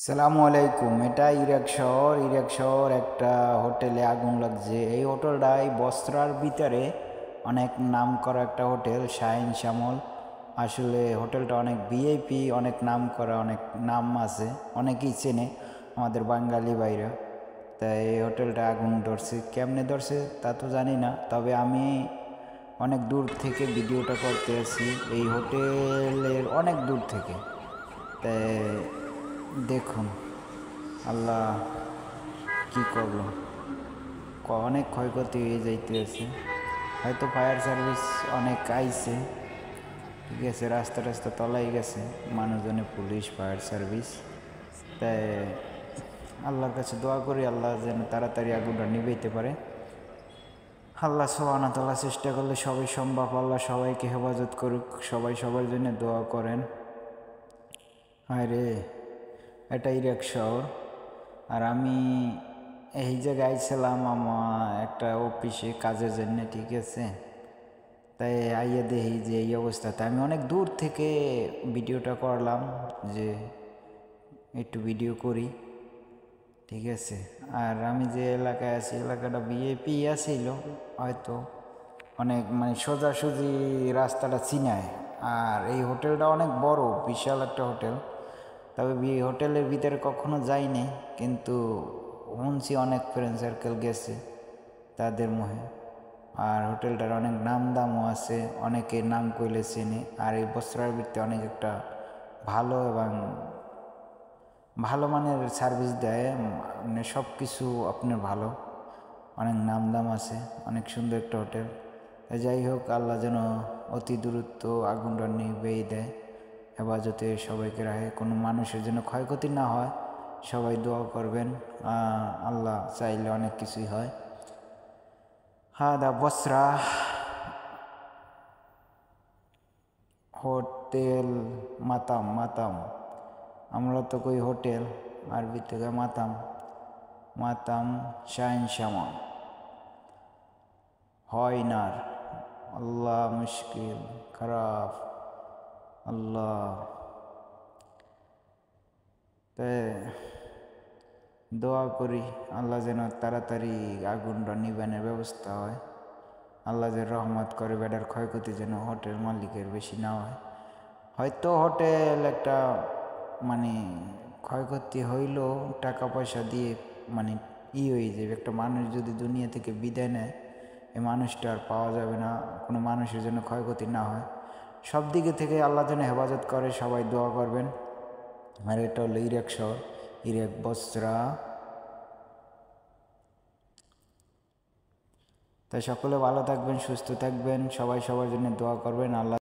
সালামু আলাইকুম। এটা ইরাক শহর একটা হোটেলে আগুন লাগছে। এই হোটেলটাই বস্ত্রার ভিতরে অনেক নাম করা একটা হোটেল, শাহিন শ্যামল। আসলে হোটেলটা অনেক ভিআইপি, অনেক নাম করা, অনেক নাম আছে, অনেকেই চেনে আমাদের বাঙালি বাইরা। তাই এই হোটেলটা আগুন ধরছে, কেমনে ধরছে তা তো জানি না, তবে আমি অনেক দূর থেকে ভিডিওটা করতে আসি, এই হোটেলের অনেক দূর থেকে। তাই দেখুন আল্লাহ কি করলো, অনেক ক্ষয়ক্ষতি হয়ে যাইতেছে। হয়তো ফায়ার সার্ভিস অনেক আইছে, ঠিক আছে, রাস্তা রাস্তা তলাই গেছে মানুষজনে, পুলিশ, ফায়ার সার্ভিস। তাই আল্লাহর কাছে দোয়া করি আল্লাহ যেন তাড়াতাড়ি আগুনটা নিভাইতে পারে। আল্লাহ সুবহানাহু ওয়া তাআলা চেষ্টা করলে সবই সম্ভব। আল্লাহ সবাইকে হেফাজত করুক, সবাই সবার জন্য দোয়া করেন। হায় রে, এটা ইরাক শহর। আর আমি এই জায়গায় ছিলাম আমার একটা অফিসে কাজের জন্য, ঠিক আছে। তাই আইয়া দেখি যে এই অবস্থাতে আমি অনেক দূর থেকে ভিডিওটা করলাম, যে একটু ভিডিও করি, ঠিক আছে। আর আমি যে এলাকায় আছি এলাকাটা ভিআইপি ছিল, হয়তো অনেক মানে সোজাসুজি রাস্তাটা চিনায়। আর এই হোটেলটা অনেক বড়, বিশাল একটা হোটেল। তবে হোটেলের ভিতরে কখনো যাইনি, কিন্তু শুনছি অনেক ফ্রেন্ড সার্কেল গেছে তাদের মুখে। আর হোটেলটার অনেক নাম দামও আছে, অনেকে নাম কইলে চেনে। আর এই বস্ত্রার ভিত্তিতে অনেক একটা ভালো এবং ভালো মানের সার্ভিস দেয়, মানে সব কিছু আপনার ভালো, অনেক নাম দাম আছে, অনেক সুন্দর একটা হোটেল। যাই হোক, আল্লাহ যেন অতি দূরত্ব আগুনটা নিভিয়ে দেয়, হেফাজতে সবাইকে রাখে, কোনো মানুষের যেন ক্ষয়ক্ষতি না হয়। সবাই দোয়া করবেন, আল্লাহ চাইলে অনেক কিছুই হয়। হাদা বসরা হোটেল মাতাম। মাতাম আমরা তো কই হোটেল, আরবি থেকে মাতাম। মাতাম শাহিন শ্যামল হয় নার। আল্লাহ মুশকিল খারাপ, আল্লাহ। তাই দোয়া করি আল্লাহ যেন তাড়াতাড়ি আগুনটা নিবানের ব্যবস্থা হয়। আল্লাহ যে রহমত করে, বেটার ক্ষয়ক্ষতি যেন হোটেল মালিকের বেশি না হয়। হয়তো হোটেল একটা মানে ক্ষয়ক্ষতি হইল টাকা পয়সা দিয়ে, মানে হয়ে যাবে। একটা মানুষ যদি দুনিয়া থেকে বিদায় নেয়, এই মানুষটা আর পাওয়া যাবে না। কোনো মানুষের জন্য ক্ষয়ক্ষতি না হয়, সব দিকে থেকে আল্লাহ যেন হেফাজত করে, সবাই দোয়া করবেন। আর এটা হলো ইরাক শহর, ইরাক বসরা। তাই সকলে ভালো থাকবেন, সুস্থ থাকবেন, সবাই সবার জন্য দোয়া করবেন। আল্লাহ